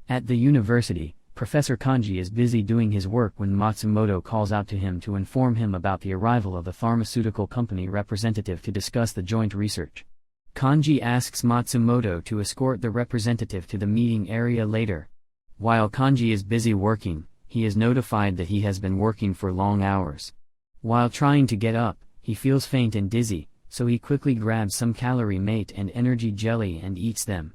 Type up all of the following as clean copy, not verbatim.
At the university, Professor Kanji is busy doing his work when Matsumoto calls out to him to inform him about the arrival of the pharmaceutical company representative to discuss the joint research. Kanji asks Matsumoto to escort the representative to the meeting area later. While Kanji is busy working, he is notified that he has been working for long hours. While trying to get up, he feels faint and dizzy, so he quickly grabs some calorie mate and energy jelly and eats them.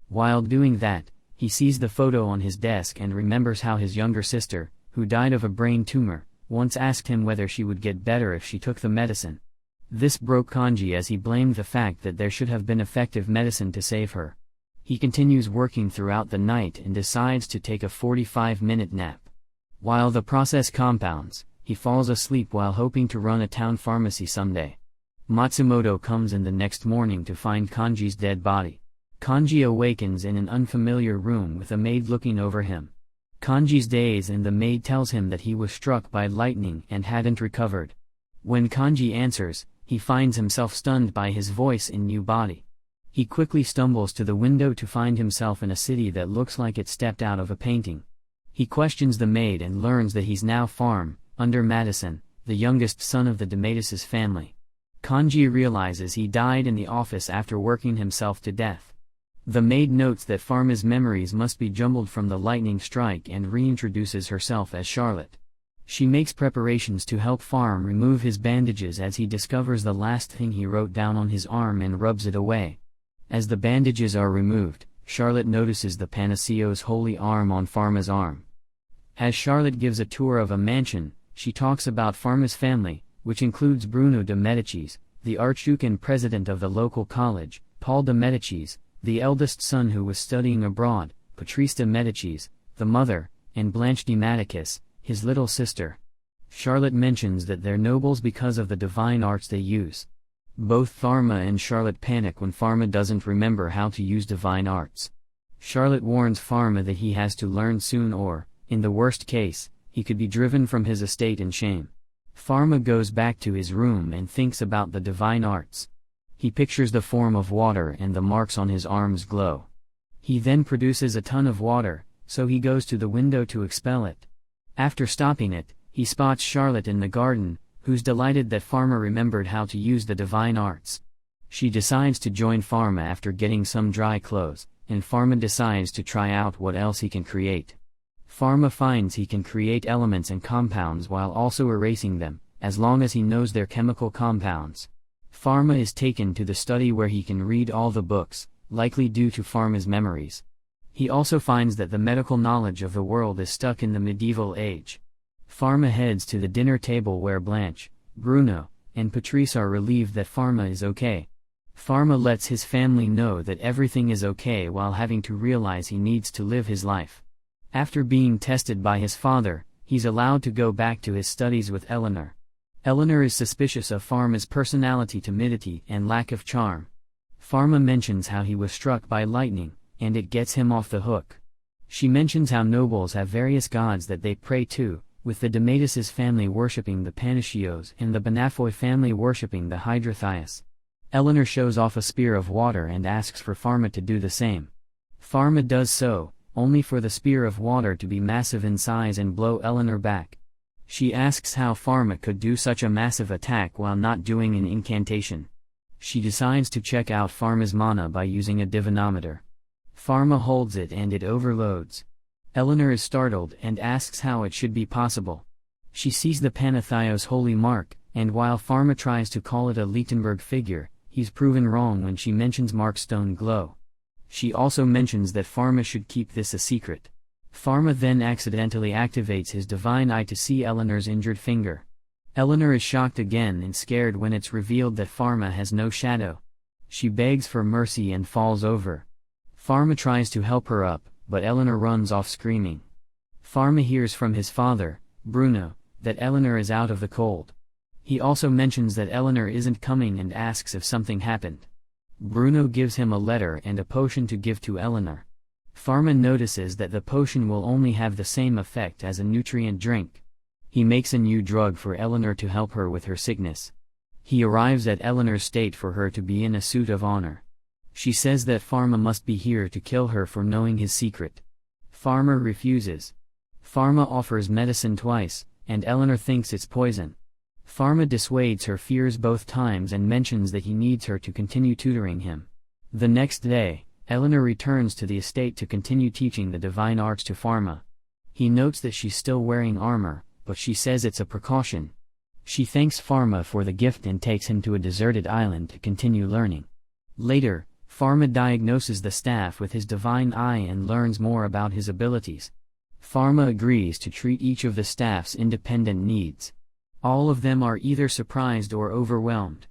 While doing that, he sees the photo on his desk and remembers how his younger sister, who died of a brain tumor, once asked him whether she would get better if she took the medicine. This broke Kanji as he blamed the fact that there should have been effective medicine to save her. He continues working throughout the night and decides to take a 45-minute nap. While the process compounds, he falls asleep while hoping to run a town pharmacy someday. Matsumoto comes in the next morning to find Kanji's dead body. Kanji awakens in an unfamiliar room with a maid looking over him. Kanji's dazed and the maid tells him that he was struck by lightning and hadn't recovered. When Kanji answers, he finds himself stunned by his voice in new body. He quickly stumbles to the window to find himself in a city that looks like it stepped out of a painting. He questions the maid and learns that he's now under Madison, the youngest son of the Demetis' family. Kanji realizes he died in the office after working himself to death. The maid notes that Pharma's memories must be jumbled from the lightning strike and reintroduces herself as Charlotte. She makes preparations to help Pharm remove his bandages as he discovers the last thing he wrote down on his arm and rubs it away. As the bandages are removed, Charlotte notices the Panaceo's holy arm on Pharma's arm. As Charlotte gives a tour of a mansion, she talks about Pharma's family, which includes Bruno de Medicis, the Archduke and president of the local college, Paul de Medicis, the eldest son who was studying abroad, Patrice de Medicis, the mother, and Blanche de Maticus, his little sister. Charlotte mentions that they're nobles because of the divine arts they use. Both Pharma and Charlotte panic when Pharma doesn't remember how to use divine arts. Charlotte warns Pharma that he has to learn soon or, in the worst case, he could be driven from his estate in shame. Pharma goes back to his room and thinks about the divine arts. He pictures the form of water and the marks on his arms glow. He then produces a ton of water, so he goes to the window to expel it. After stopping it, he spots Charlotte in the garden, who's delighted that Pharma remembered how to use the divine arts. She decides to join Pharma after getting some dry clothes, and Pharma decides to try out what else he can create. Pharma finds he can create elements and compounds while also erasing them, as long as he knows their chemical compounds. Pharma is taken to the study where he can read all the books, likely due to Pharma's memories. He also finds that the medical knowledge of the world is stuck in the medieval age. Pharma heads to the dinner table where Blanche, Bruno, and Patrice are relieved that Pharma is okay. Pharma lets his family know that everything is okay while having to realize he needs to live his life. After being tested by his father, he's allowed to go back to his studies with Eleanor. Eleanor is suspicious of Pharma's personality timidity and lack of charm. Pharma mentions how he was struck by lightning, and it gets him off the hook. She mentions how nobles have various gods that they pray to, with the Demetis' family worshipping the Panaceos and the Benafoy family worshipping the Hydrothias. Eleanor shows off a spear of water and asks for Pharma to do the same. Pharma does so, only for the spear of water to be massive in size and blow Eleanor back. She asks how Pharma could do such a massive attack while not doing an incantation. She decides to check out Pharma's mana by using a divinometer. Pharma holds it and it overloads. Eleanor is startled and asks how it should be possible. She sees the Panatheos holy mark, and while Pharma tries to call it a Lichtenberg figure, he's proven wrong when she mentions Markstone glow. She also mentions that Pharma should keep this a secret. Pharma then accidentally activates his divine eye to see Eleanor's injured finger. Eleanor is shocked again and scared when it's revealed that Pharma has no shadow. She begs for mercy and falls over. Pharma tries to help her up, but Eleanor runs off screaming. Pharma hears from his father, Bruno, that Eleanor is out of the cold. He also mentions that Eleanor isn't coming and asks if something happened. Bruno gives him a letter and a potion to give to Eleanor. Pharma notices that the potion will only have the same effect as a nutrient drink. He makes a new drug for Eleanor to help her with her sickness. He arrives at Eleanor's state for her to be in a suit of honor. She says that Pharma must be here to kill her for knowing his secret. Pharma refuses. Pharma offers medicine twice, and Eleanor thinks it's poison. Pharma dissuades her fears both times and mentions that he needs her to continue tutoring him. The next day, Eleanor returns to the estate to continue teaching the divine arts to Pharma. He notes that she's still wearing armor, but she says it's a precaution. She thanks Pharma for the gift and takes him to a deserted island to continue learning. Later, Pharma diagnoses the staff with his divine eye and learns more about his abilities. Pharma agrees to treat each of the staff's independent needs. All of them are either surprised or overwhelmed.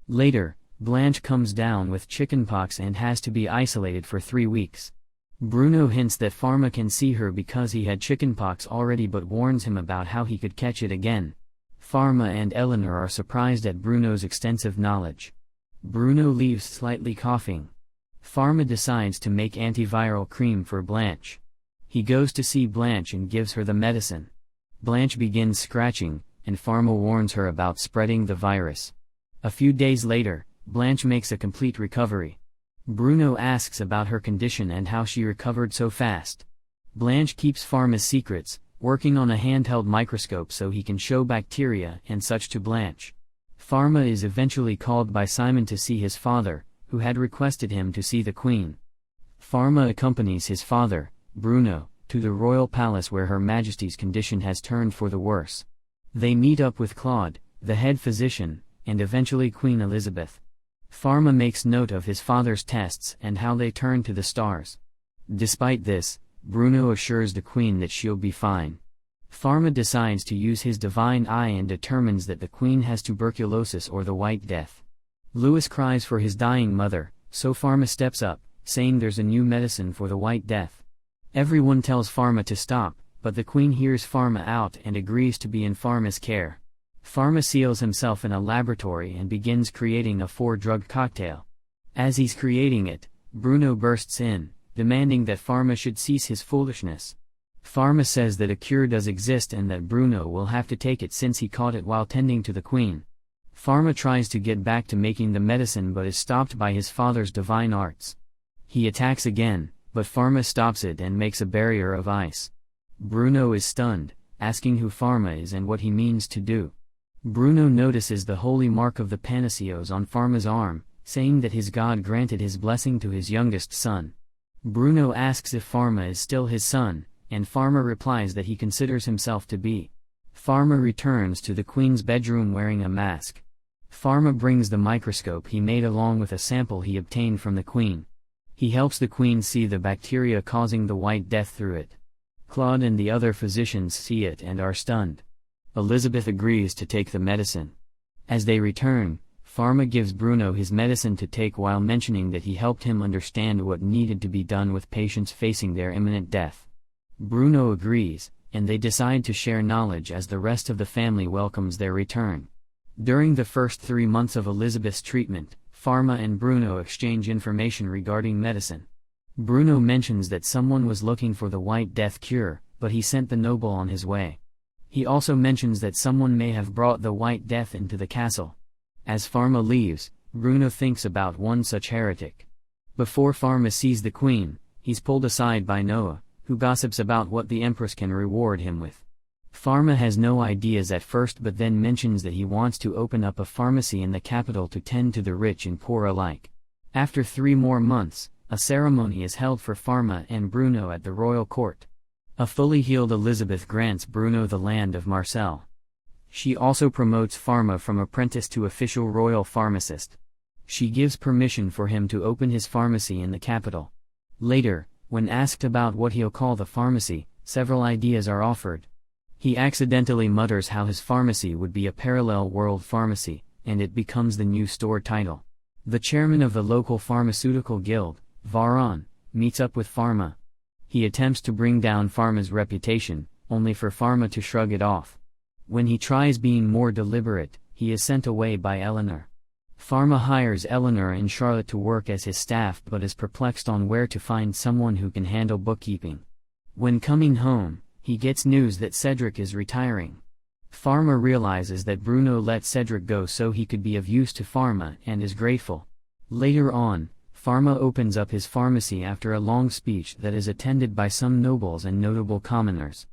Later, Blanche comes down with chickenpox and has to be isolated for 3 weeks. Bruno hints that Pharma can see her because he had chickenpox already but warns him about how he could catch it again. Pharma and Eleanor are surprised at Bruno's extensive knowledge. Bruno leaves slightly coughing. Pharma decides to make antiviral cream for Blanche. He goes to see Blanche and gives her the medicine. Blanche begins scratching, and Pharma warns her about spreading the virus. A few days later, Blanche makes a complete recovery. Bruno asks about her condition and how she recovered so fast. Blanche keeps Pharma's secrets, working on a handheld microscope so he can show bacteria and such to Blanche. Pharma is eventually called by Simon to see his father, who had requested him to see the Queen. Pharma accompanies his father, Bruno, to the royal palace where Her Majesty's condition has turned for the worse. They meet up with Claude, the head physician, and eventually Queen Elizabeth. Pharma makes note of his father's tests and how they turn to the stars. Despite this, Bruno assures the Queen that she'll be fine. Pharma decides to use his divine eye and determines that the Queen has tuberculosis or the White Death. Louis cries for his dying mother, so Pharma steps up, saying there's a new medicine for the White Death. Everyone tells Pharma to stop, but the Queen hears Pharma out and agrees to be in Pharma's care. Pharma seals himself in a laboratory and begins creating a 4-drug cocktail. As he's creating it, Bruno bursts in, demanding that Pharma should cease his foolishness. Pharma says that a cure does exist and that Bruno will have to take it since he caught it while tending to the Queen. Pharma tries to get back to making the medicine but is stopped by his father's divine arts. He attacks again, but Pharma stops it and makes a barrier of ice. Bruno is stunned, asking who Pharma is and what he means to do. Bruno notices the holy mark of the Panaceos on Pharma's arm, saying that his god granted his blessing to his youngest son. Bruno asks if Pharma is still his son, and Pharma replies that he considers himself to be. Pharma returns to the Queen's bedroom wearing a mask. Pharma brings the microscope he made along with a sample he obtained from the Queen. He helps the Queen see the bacteria causing the White Death through it. Claude and the other physicians see it and are stunned. Elizabeth agrees to take the medicine. As they return, Pharma gives Bruno his medicine to take while mentioning that he helped him understand what needed to be done with patients facing their imminent death. Bruno agrees, and they decide to share knowledge as the rest of the family welcomes their return. During the first 3 months of Elizabeth's treatment, Pharma and Bruno exchange information regarding medicine. Bruno mentions that someone was looking for the White Death cure, but he sent the noble on his way. He also mentions that someone may have brought the White Death into the castle. As Pharma leaves, Bruno thinks about one such heretic. Before Pharma sees the Queen, he's pulled aside by Noah, who gossips about what the Empress can reward him with. Pharma has no ideas at first but then mentions that he wants to open up a pharmacy in the capital to tend to the rich and poor alike. After 3 more months, a ceremony is held for Pharma and Bruno at the royal court. A fully healed Elizabeth grants Bruno the land of Marseille. She also promotes Pharma from apprentice to official royal pharmacist. She gives permission for him to open his pharmacy in the capital. Later, when asked about what he'll call the pharmacy, several ideas are offered. He accidentally mutters how his pharmacy would be a parallel world pharmacy, and it becomes the new store title. The chairman of the local pharmaceutical guild, Varon, meets up with Pharma. He attempts to bring down Pharma's reputation, only for Pharma to shrug it off. When he tries being more deliberate, he is sent away by Eleanor. Pharma hires Eleanor and Charlotte to work as his staff but is perplexed on where to find someone who can handle bookkeeping. When coming home, he gets news that Cedric is retiring. Pharma realizes that Bruno let Cedric go so he could be of use to Pharma and is grateful. Later on, Pharma opens up his pharmacy after a long speech that is attended by some nobles and notable commoners.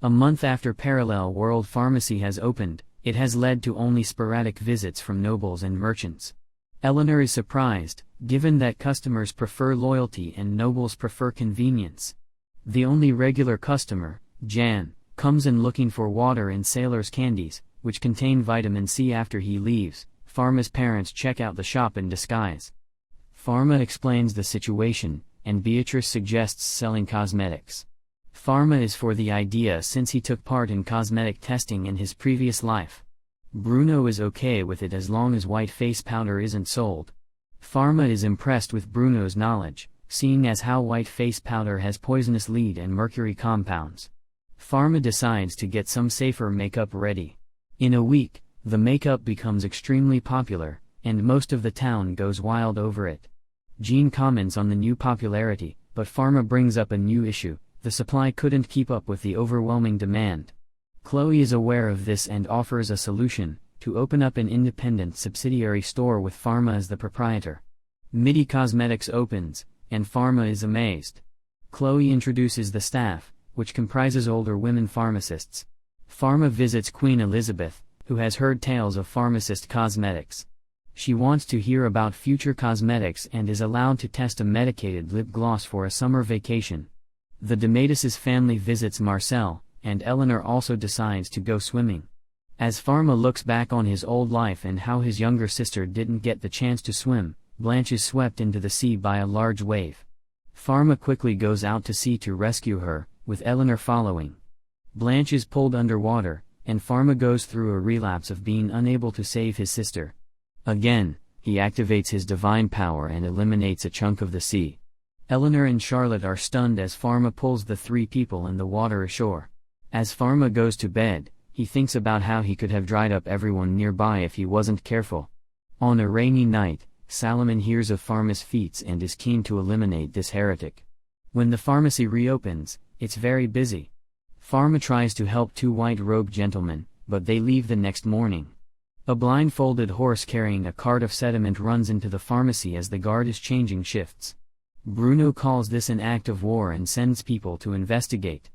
A month after Parallel World Pharmacy has opened, it has led to only sporadic visits from nobles and merchants. Eleanor is surprised, given that customers prefer loyalty and nobles prefer convenience. The only regular customer, Jan, comes in looking for water and sailor's candies, which contain vitamin C. After he leaves, Pharma's parents check out the shop in disguise. Pharma explains the situation, and Beatrice suggests selling cosmetics. Pharma is for the idea since he took part in cosmetic testing in his previous life. Bruno is okay with it as long as white face powder isn't sold. Pharma is impressed with Bruno's knowledge, seeing as how white face powder has poisonous lead and mercury compounds. Pharma decides to get some safer makeup ready. In a week, the makeup becomes extremely popular, and most of the town goes wild over it. Jean comments on the new popularity, but Pharma brings up a new issue: the supply couldn't keep up with the overwhelming demand. Chloe is aware of this and offers a solution: to open up an independent subsidiary store with Pharma as the proprietor. Midi Cosmetics opens, and Pharma is amazed. Chloe introduces the staff, which comprises older women pharmacists. Pharma visits Queen Elizabeth, who has heard tales of pharmacist cosmetics. She wants to hear about future cosmetics and is allowed to test a medicated lip gloss for a summer vacation. The DeMatis' family visits Marcel, and Eleanor also decides to go swimming. As Pharma looks back on his old life and how his younger sister didn't get the chance to swim, Blanche is swept into the sea by a large wave. Pharma quickly goes out to sea to rescue her, with Eleanor following. Blanche is pulled underwater, and Pharma goes through a relapse of being unable to save his sister. Again, he activates his divine power and eliminates a chunk of the sea. Eleanor and Charlotte are stunned as Pharma pulls the three people in the water ashore. As Pharma goes to bed, he thinks about how he could have dried up everyone nearby if he wasn't careful. On a rainy night, Solomon hears of Pharma's feats and is keen to eliminate this heretic. When the pharmacy reopens, it's very busy. Pharma tries to help two white-robed gentlemen, but they leave the next morning. A blindfolded horse carrying a cart of sediment runs into the pharmacy as the guard is changing shifts. Bruno calls this an act of war and sends people to investigate.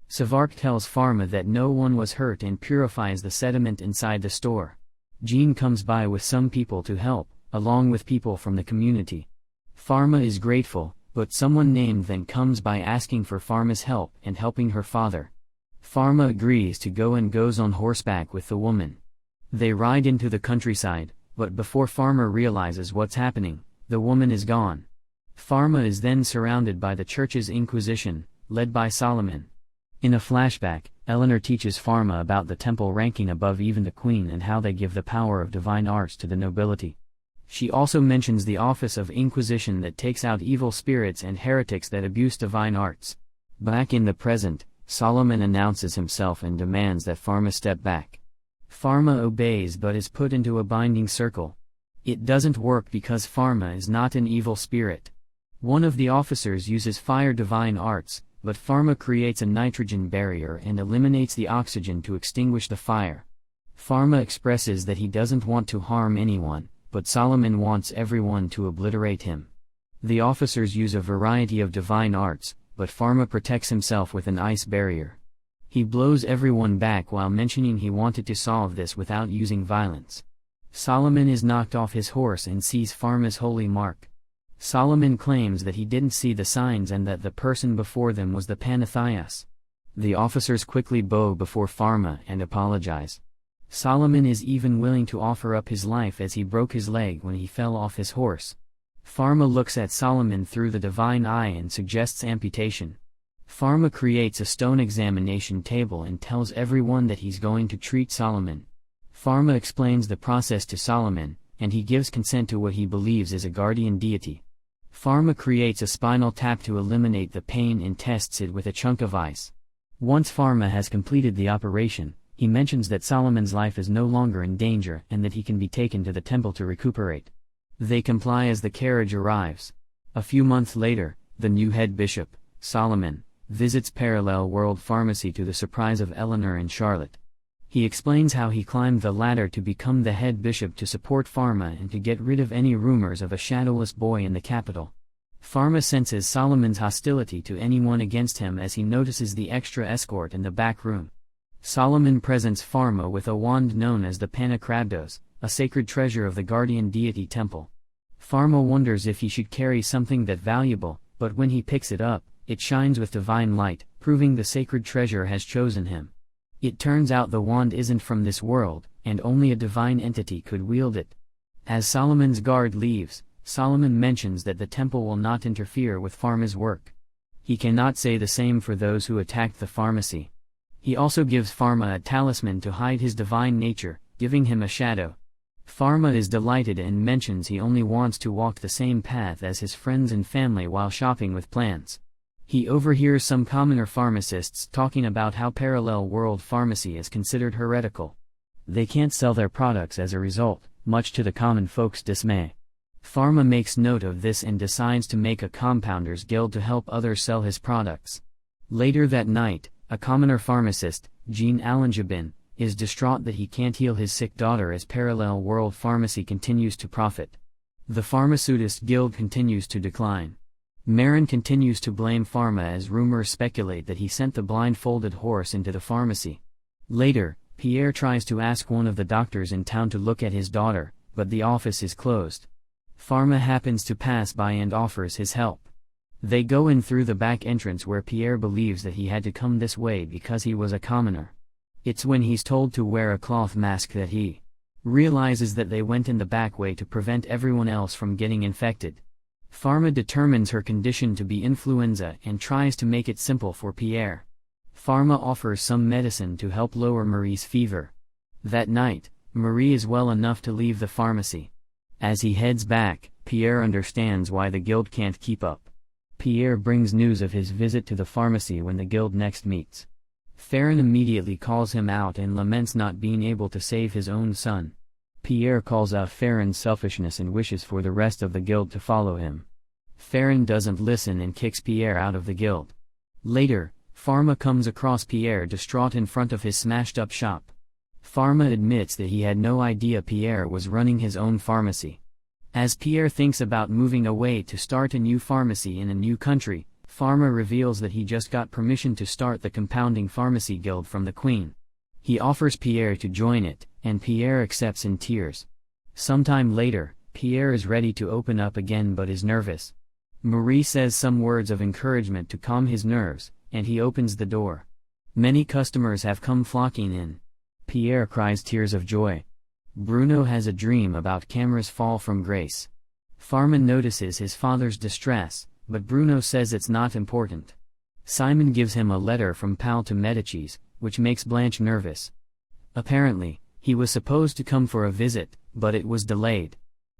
Savark tells Pharma that no one was hurt and purifies the sediment inside the store. Jean comes by with some people to help, along with people from the community. Pharma is grateful, but someone named then comes by asking for Pharma's help and helping her father. Pharma agrees to go and goes on horseback with the woman. They ride into the countryside, but before Pharma realizes what's happening, the woman is gone. Pharma is then surrounded by the church's Inquisition, led by Solomon. In a flashback, Eleanor teaches Pharma about the temple ranking above even the queen and how they give the power of divine arts to the nobility. She also mentions the office of Inquisition that takes out evil spirits and heretics that abuse divine arts. Back in the present, Solomon announces himself and demands that Pharma step back. Pharma obeys but is put into a binding circle. It doesn't work because Pharma is not an evil spirit. One of the officers uses fire divine arts, but Pharma creates a nitrogen barrier and eliminates the oxygen to extinguish the fire. Pharma expresses that he doesn't want to harm anyone, but Solomon wants everyone to obliterate him. The officers use a variety of divine arts, but Pharma protects himself with an ice barrier. He blows everyone back while mentioning he wanted to solve this without using violence. Solomon is knocked off his horse and sees Pharma's holy mark. Solomon claims that he didn't see the signs and that the person before them was the Panathias. The officers quickly bow before Pharma and apologize. Solomon is even willing to offer up his life as he broke his leg when he fell off his horse. Pharma looks at Solomon through the divine eye and suggests amputation. Pharma creates a stone examination table and tells everyone that he's going to treat Solomon. Pharma explains the process to Solomon, and he gives consent to what he believes is a guardian deity. Pharma creates a spinal tap to eliminate the pain and tests it with a chunk of ice. Once Pharma has completed the operation, he mentions that Solomon's life is no longer in danger and that he can be taken to the temple to recuperate. They comply as the carriage arrives. A few months later, the new head bishop, Solomon, visits Parallel World Pharmacy to the surprise of Eleanor and Charlotte. He explains how he climbed the ladder to become the head bishop to support Pharma and to get rid of any rumors of a shadowless boy in the capital. Pharma senses Solomon's hostility to anyone against him as he notices the extra escort in the back room. Solomon presents Pharma with a wand known as the Panakrabdos, a sacred treasure of the guardian deity temple. Pharma wonders if he should carry something that valuable, but when he picks it up, it shines with divine light, proving the sacred treasure has chosen him. It turns out the wand isn't from this world, and only a divine entity could wield it. As Solomon's guard leaves, Solomon mentions that the temple will not interfere with Pharma's work. He cannot say the same for those who attacked the pharmacy. He also gives Pharma a talisman to hide his divine nature, giving him a shadow. Pharma is delighted and mentions he only wants to walk the same path as his friends and family while shopping with plants. He overhears some commoner pharmacists talking about how parallel world pharmacy is considered heretical. They can't sell their products as a result, much to the common folks' dismay. Pharma makes note of this and decides to make a compounders guild to help others sell his products. Later that night, a commoner pharmacist, Jean Allenjabin, is distraught that he can't heal his sick daughter as parallel world pharmacy continues to profit. The pharmaceutist guild continues to decline. Marin continues to blame Pharma as rumors speculate that he sent the blindfolded horse into the pharmacy. Later, Pierre tries to ask one of the doctors in town to look at his daughter, but the office is closed. Pharma happens to pass by and offers his help. They go in through the back entrance where Pierre believes that he had to come this way because he was a commoner. It's when he's told to wear a cloth mask that he realizes that they went in the back way to prevent everyone else from getting infected. Pharma determines her condition to be influenza and tries to make it simple for Pierre. Pharma offers some medicine to help lower Marie's fever. That night, Marie is well enough to leave the pharmacy. As he heads back, Pierre understands why the guild can't keep up. Pierre brings news of his visit to the pharmacy when the guild next meets. Farron immediately calls him out and laments not being able to save his own son. Pierre calls out Farron's selfishness and wishes for the rest of the guild to follow him. Farron doesn't listen and kicks Pierre out of the guild. Later, Pharma comes across Pierre distraught in front of his smashed-up shop. Pharma admits that he had no idea Pierre was running his own pharmacy. As Pierre thinks about moving away to start a new pharmacy in a new country, Pharma reveals that he just got permission to start the compounding pharmacy guild from the Queen. He offers Pierre to join it, and Pierre accepts in tears. Sometime later, Pierre is ready to open up again but is nervous. Marie says some words of encouragement to calm his nerves, and he opens the door. Many customers have come flocking in. Pierre cries tears of joy. Bruno has a dream about Camera's fall from grace. Pharma notices his father's distress, but Bruno says it's not important. Simon gives him a letter from Pal to Medicis, which makes Blanche nervous. Apparently, he was supposed to come for a visit, but it was delayed.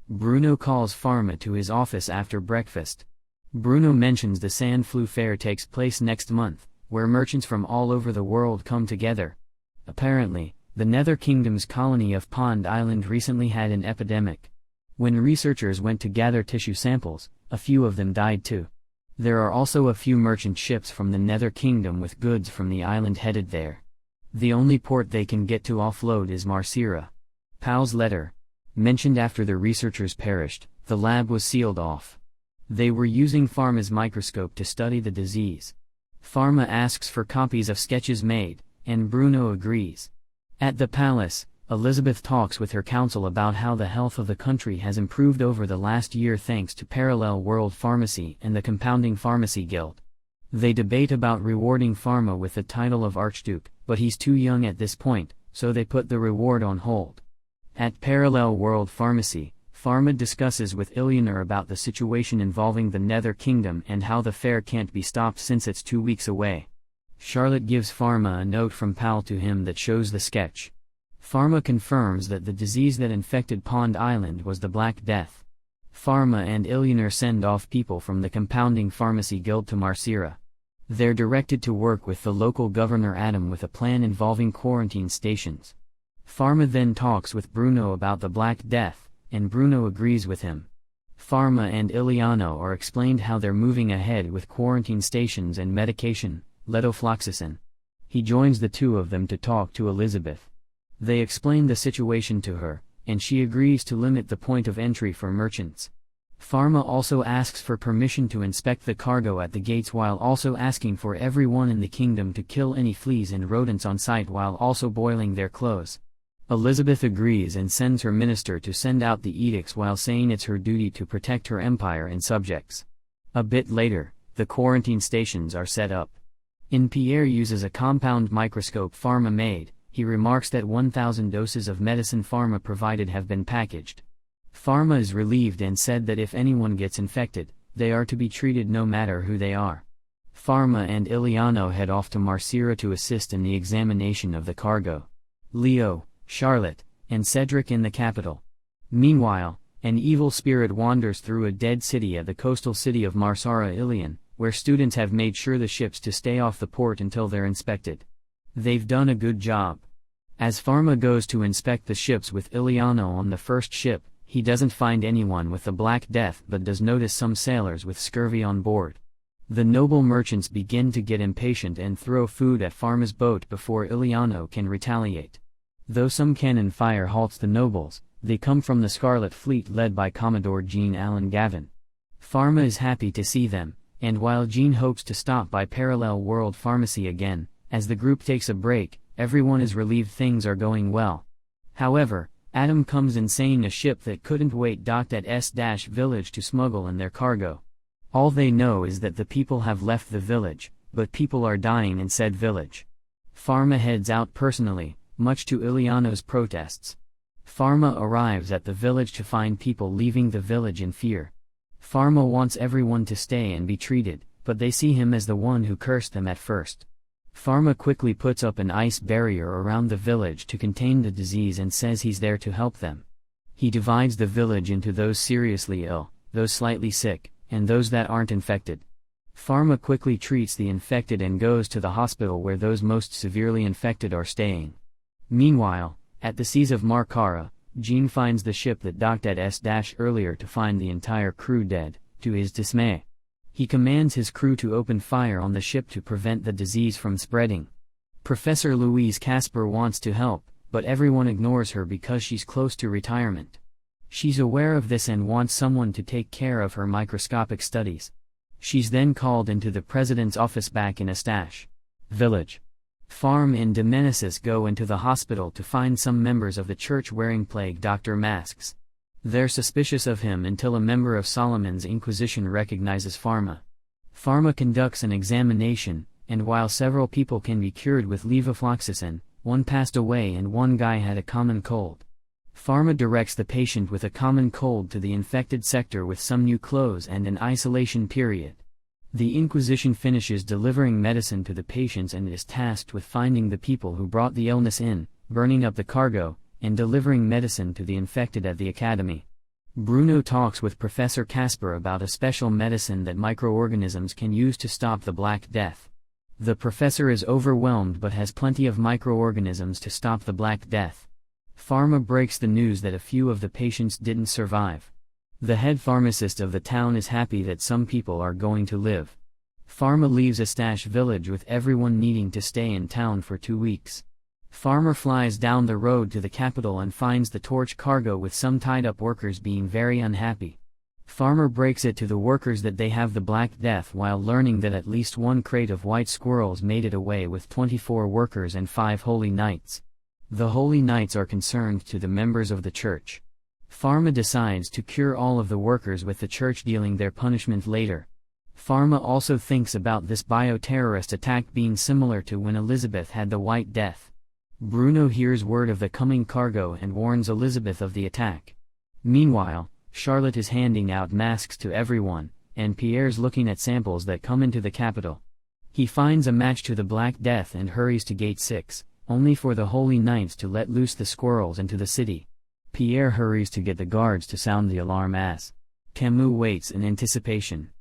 Bruno calls Pharma to his office after breakfast. Bruno mentions the Sand Flu Fair takes place next month, where merchants from all over the world come together. Apparently, the Nether Kingdom's colony of Pond Island recently had an epidemic. When researchers went to gather tissue samples, a few of them died too. There are also a few merchant ships from the Nether Kingdom with goods from the island headed there. The only port they can get to offload is Marcira. Pal's letter. Mentioned after the researchers perished, the lab was sealed off. They were using Pharma's microscope to study the disease. Pharma asks for copies of sketches made, and Bruno agrees. At the palace, Elizabeth talks with her council about how the health of the country has improved over the last year thanks to Parallel World Pharmacy and the Compounding Pharmacy Guild. They debate about rewarding Pharma with the title of Archduke, but he's too young at this point, so they put the reward on hold. At Parallel World Pharmacy, Pharma discusses with Eleanor about the situation involving the Nether Kingdom and how the fair can't be stopped since it's 2 weeks away. Charlotte gives Pharma a note from Pal to him that shows the sketch. Pharma confirms that the disease that infected Pond Island was the Black Death. Pharma and Eleanor send off people from the Compounding Pharmacy Guild to Marcira. They're directed to work with the local governor Adam with a plan involving quarantine stations. Pharma then talks with Bruno about the Black Death, and Bruno agrees with him. Pharma and Iliano are explained how they're moving ahead with quarantine stations and medication, levofloxacin. He joins the two of them to talk to Elizabeth. They explain the situation to her, and she agrees to limit the point of entry for merchants. Pharma also asks for permission to inspect the cargo at the gates while also asking for everyone in the kingdom to kill any fleas and rodents on sight while also boiling their clothes. Elizabeth agrees and sends her minister to send out the edicts while saying it's her duty to protect her empire and subjects. A bit later, the quarantine stations are set up. Pierre uses a compound microscope Pharma made. He remarks that 1,000 doses of medicine Pharma provided have been packaged. Pharma is relieved and said that if anyone gets infected, they are to be treated no matter who they are. Pharma and Iliano head off to Marcira to assist in the examination of the cargo. Leo, Charlotte, and Cedric in the capital. Meanwhile, an evil spirit wanders through a dead city at the coastal city of Marsara Ilion, where students have made sure the ships to stay off the port until they're inspected. They've done a good job. As Pharma goes to inspect the ships with Iliano on the first ship, he doesn't find anyone with the Black Death but does notice some sailors with scurvy on board. The noble merchants begin to get impatient and throw food at Pharma's boat before Iliano can retaliate. Though some cannon fire halts the nobles, they come from the Scarlet Fleet led by Commodore Jean Allen Gavin. Pharma is happy to see them, and while Jean hopes to stop by Parallel World Pharmacy again, as the group takes a break, everyone is relieved things are going well. However, Adam comes in saying a ship that couldn't wait docked at S-Village to smuggle in their cargo. All they know is that the people have left the village, but people are dying in said village. Pharma heads out personally, much to Iliano's protests. Pharma arrives at the village to find people leaving the village in fear. Pharma wants everyone to stay and be treated, but they see him as the one who cursed them at first. Pharma quickly puts up an ice barrier around the village to contain the disease and says he's there to help them. He divides the village into those seriously ill, those slightly sick, and those that aren't infected. Pharma quickly treats the infected and goes to the hospital where those most severely infected are staying. Meanwhile, at the seas of Marcara, Jean finds the ship that docked at S- earlier to find the entire crew dead, to his dismay. He commands his crew to open fire on the ship to prevent the disease from spreading. Professor Louise Casper wants to help, but everyone ignores her because she's close to retirement. She's aware of this and wants someone to take care of her microscopic studies. She's then called into the president's office back in Astache Village. Farm and Demenesis go into the hospital to find some members of the church wearing plague doctor masks. They're suspicious of him until a member of Solomon's Inquisition recognizes Pharma. Pharma conducts an examination, and while several people can be cured with levofloxacin, one passed away and one guy had a common cold. Pharma directs the patient with a common cold to the infected sector with some new clothes and an isolation period. The Inquisition finishes delivering medicine to the patients and is tasked with finding the people who brought the illness in, burning up the cargo, and delivering medicine to the infected at the academy. Bruno talks with Professor Casper about a special medicine that microorganisms can use to stop the Black Death. The professor is overwhelmed but has plenty of microorganisms to stop the Black Death. Pharma breaks the news that a few of the patients didn't survive. The head pharmacist of the town is happy that some people are going to live. Pharma leaves Astache Village with everyone needing to stay in town for 2 weeks. Pharma flies down the road to the capital and finds the torch cargo with some tied-up workers being very unhappy. Pharma breaks it to the workers that they have the Black Death while learning that at least one crate of white squirrels made it away with 24 workers and 5 holy knights. The holy knights are concerned to the members of the church. Pharma decides to cure all of the workers with the church dealing their punishment later. Pharma also thinks about this bioterrorist attack being similar to when Elizabeth had the White Death. Bruno hears word of the coming cargo and warns Elizabeth of the attack. Meanwhile, Charlotte is handing out masks to everyone, and Pierre's looking at samples that come into the capital. He finds a match to the Black Death and hurries to Gate 6, only for the Holy Knights to let loose the squirrels into the city. Pierre hurries to get the guards to sound the alarm as Camus waits in anticipation.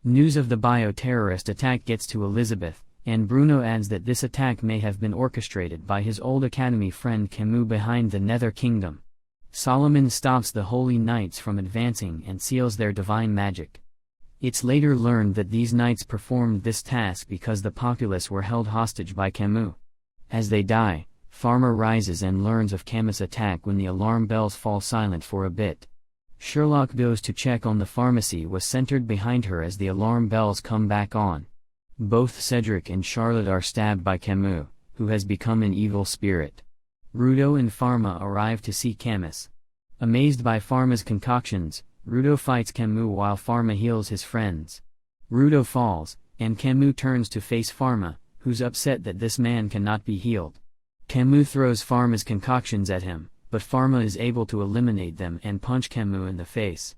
News of the bioterrorist attack gets to Elizabeth, and Bruno adds that this attack may have been orchestrated by his old academy friend Camus behind the Nether Kingdom. Solomon stops the Holy Knights from advancing and seals their divine magic. It's later learned that these knights performed this task because the populace were held hostage by Camus. As they die, Pharma rises and learns of Camus' attack when the alarm bells fall silent for a bit. Sherlock goes to check on the pharmacy was centered behind her as the alarm bells come back on. Both Cedric and Charlotte are stabbed by Camus, who has become an evil spirit. Rudo and Pharma arrive to see Camus. Amazed by Pharma's concoctions, Rudo fights Camus while Pharma heals his friends. Rudo falls, and Camus turns to face Pharma, who's upset that this man cannot be healed. Camus throws Pharma's concoctions at him, but Pharma is able to eliminate them and punch Camus in the face.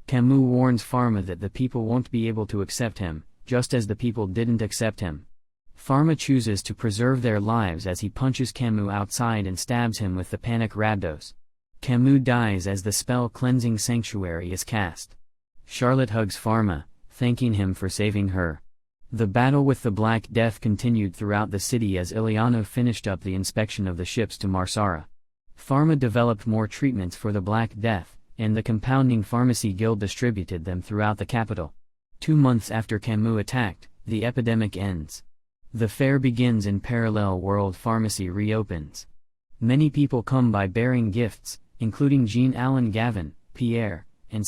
Camus warns Pharma that the people won't be able to accept him, just as the people didn't accept him. Pharma chooses to preserve their lives as he punches Camus outside and stabs him with the panic rhabdos. Camus dies as the spell Cleansing Sanctuary is cast. Charlotte hugs Pharma, thanking him for saving her. The battle with the Black Death continued throughout the city as Iliano finished up the inspection of the ships to Marsara. Pharma developed more treatments for the Black Death, and the Compounding Pharmacy Guild distributed them throughout the capital. 2 months after Camus attacked, the epidemic ends. The fair begins and Parallel World Pharmacy reopens. Many people come by bearing gifts, including Jean-Allen Gavin, Pierre, and